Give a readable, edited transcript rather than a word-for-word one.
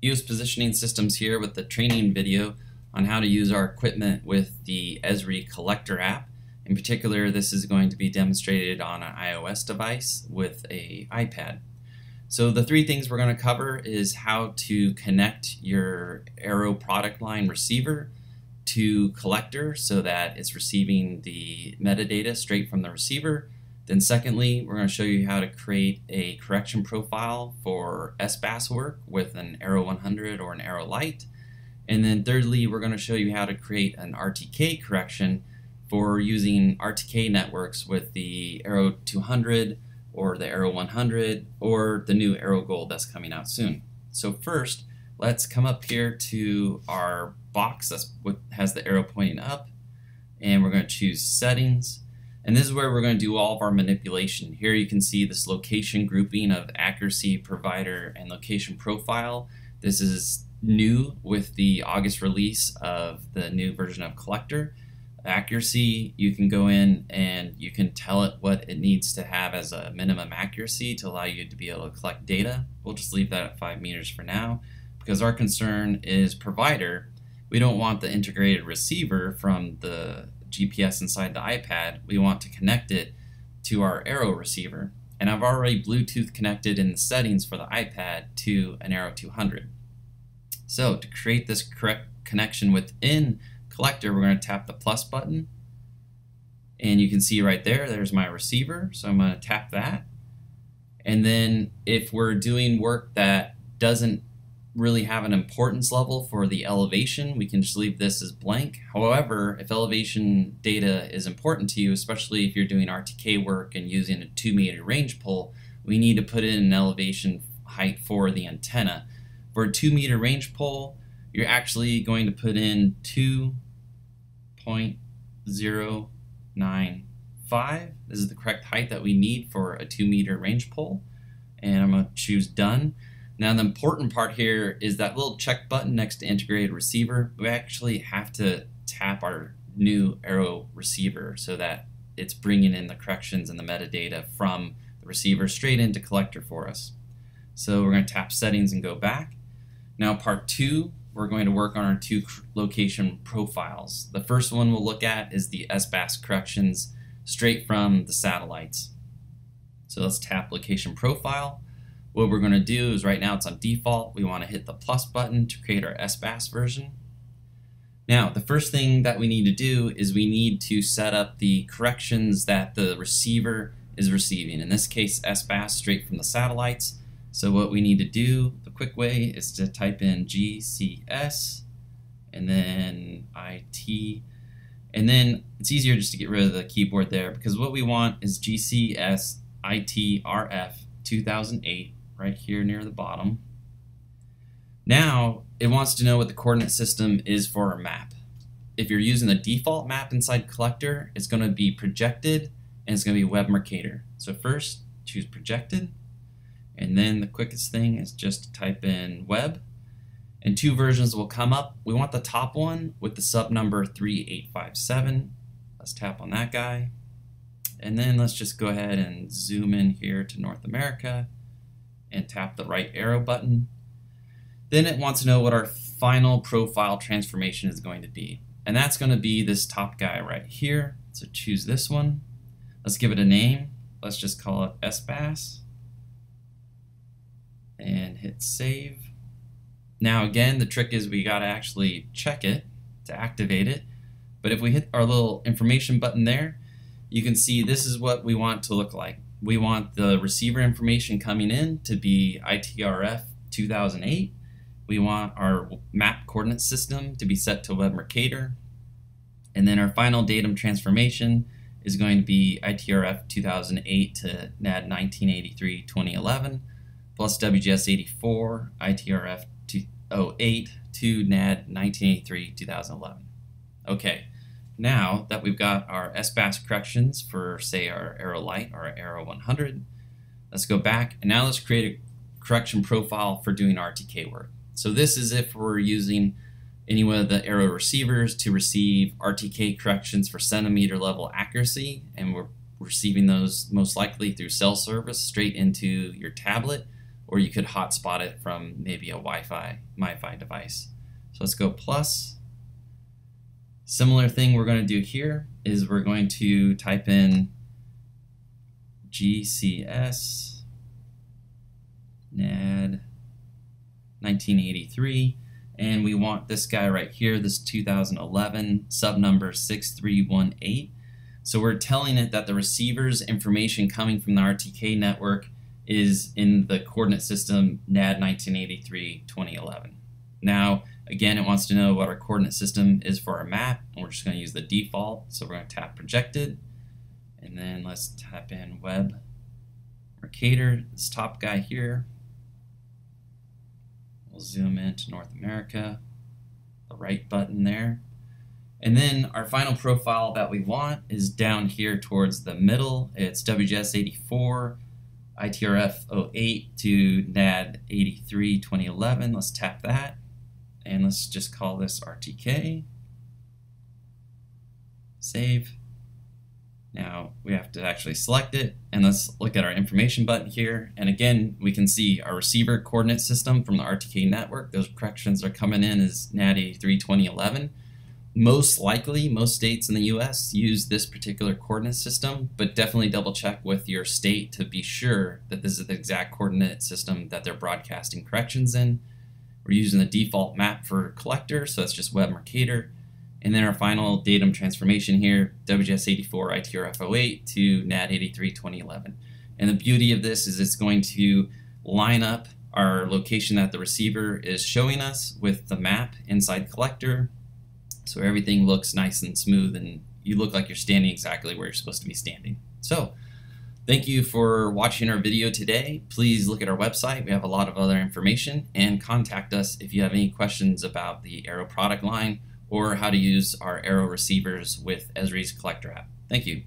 Eos Positioning Systems here with the training video on how to use our equipment with the Esri Collector app. In particular, this is going to be demonstrated on an iOS device with an iPad. So the three things we're going to cover is how to connect your Aero product line receiver to Collector so that it's receiving the metadata straight from the receiver. Then secondly, we're going to show you how to create a correction profile for SBAS work with an Aero 100 or an Aero Lite. And then thirdly, we're going to show you how to create an RTK correction for using RTK networks with the Aero 200 or the Aero 100 or the new Aero Gold that's coming out soon. So first, let's come up here to our box that has the arrow pointing up, and we're going to choose Settings. And this is where we're going to do all of our manipulation. Here you can see this location grouping of accuracy, provider, and location profile. This is new with the August release of the new version of Collector. Accuracy, you can go in and you can tell it what it needs to have as a minimum accuracy to allow you to be able to collect data. We'll just leave that at 5 meters for now because our concern is provider. We don't want the integrated receiver from the GPS inside the iPad. We want to connect it to our Aero receiver, and I've already Bluetooth connected in the settings for the iPad to an Aero 200. So to create this correct connection within Collector, we're going to tap the plus button, and you can see right there's my receiver, so I'm going to tap that. And then if we're doing work that doesn't really have an importance level for the elevation, we can just leave this as blank. However, if elevation data is important to you, especially if you're doing RTK work and using a 2-meter range pole, we need to put in an elevation height for the antenna. For a 2-meter range pole, you're actually going to put in 2.095. This is the correct height that we need for a 2-meter range pole, and I'm going to choose Done. Now the important part here is that little check button next to integrated receiver. We actually have to tap our new Aero receiver so that it's bringing in the corrections and the metadata from the receiver straight into Collector for us. So we're going to tap Settings and go back. Now part 2, we're going to work on our 2 location profiles. The first one we'll look at is the SBAS corrections straight from the satellites. So let's tap Location Profile. What we're going to do is, right now it's on default, we want to hit the plus button to create our SBAS version. Now the first thing that we need to do is we need to set up the corrections that the receiver is receiving. In this case, SBAS straight from the satellites. So what we need to do, the quick way, is to type in GCS and then IT, and then it's easier just to get rid of the keyboard there, because what we want is GCS ITRF 2008 right here near the bottom. Now it wants to know what the coordinate system is for our map. If you're using the default map inside Collector, it's going to be projected and it's going to be Web Mercator. So first choose projected, and then the quickest thing is just to type in web, and 2 versions will come up. We want the top one with the sub number 3857. Let's tap on that guy, and then let's just go ahead and zoom in here to North America and tap the right arrow button. Then it wants to know what our final profile transformation is going to be, and that's going to be this top guy right here. So choose this one. Let's give it a name. Let's just call it SBAS and hit save. Now again, the trick is we got to actually check it to activate it, but if we hit our little information button there, you can see this is what we want to look like. We want the receiver information coming in to be ITRF 2008. We want our map coordinate system to be set to Web Mercator. And then our final datum transformation is going to be ITRF 2008 to NAD 1983-2011 plus WGS 84 ITRF 208 to NAD 1983-2011. Okay. Now that we've got our SBAS corrections for, say, our Aero Lite or our Aero 100, let's go back, and now let's create a correction profile for doing RTK work. So this is if we're using any one of the Aero receivers to receive RTK corrections for centimeter level accuracy, and we're receiving those most likely through cell service straight into your tablet or you could hotspot it from maybe a MiFi device. So let's go plus. Similar thing we're going to do here is we're going to type in GCS NAD 1983, and we want this guy right here, this 2011 sub number 6318. So we're telling it that the receiver's information coming from the RTK network is in the coordinate system NAD 1983 2011. Now again, it wants to know what our coordinate system is for our map, and we're just going to use the default. So we're going to tap projected, and then let's tap in web Mercator, this top guy here. We'll zoom into North America, the right button there. And then our final profile that we want is down here towards the middle. It's WGS 84, ITRF 08 to NAD 83 2011. Let's tap that. And let's just call this RTK. Save. Now we have to actually select it, and let's look at our information button here. And again, we can see our receiver coordinate system from the RTK network. Those corrections are coming in as NAD 83 2011. Most likely, most states in the US use this particular coordinate system, but definitely double check with your state to be sure that this is the exact coordinate system that they're broadcasting corrections in. We're using the default map for collector, so that's just web Mercator. And then our final datum transformation here, WGS 84 ITRF 08 to NAD 83 2011. And the beauty of this is it's going to line up our location that the receiver is showing us with the map inside collector, so everything looks nice and smooth and you look like you're standing exactly where you're supposed to be standing. So thank you for watching our video today. Please look at our website. We have a lot of other information, and contact us if you have any questions about the Aero product line or how to use our Aero receivers with Esri's collector app. Thank you.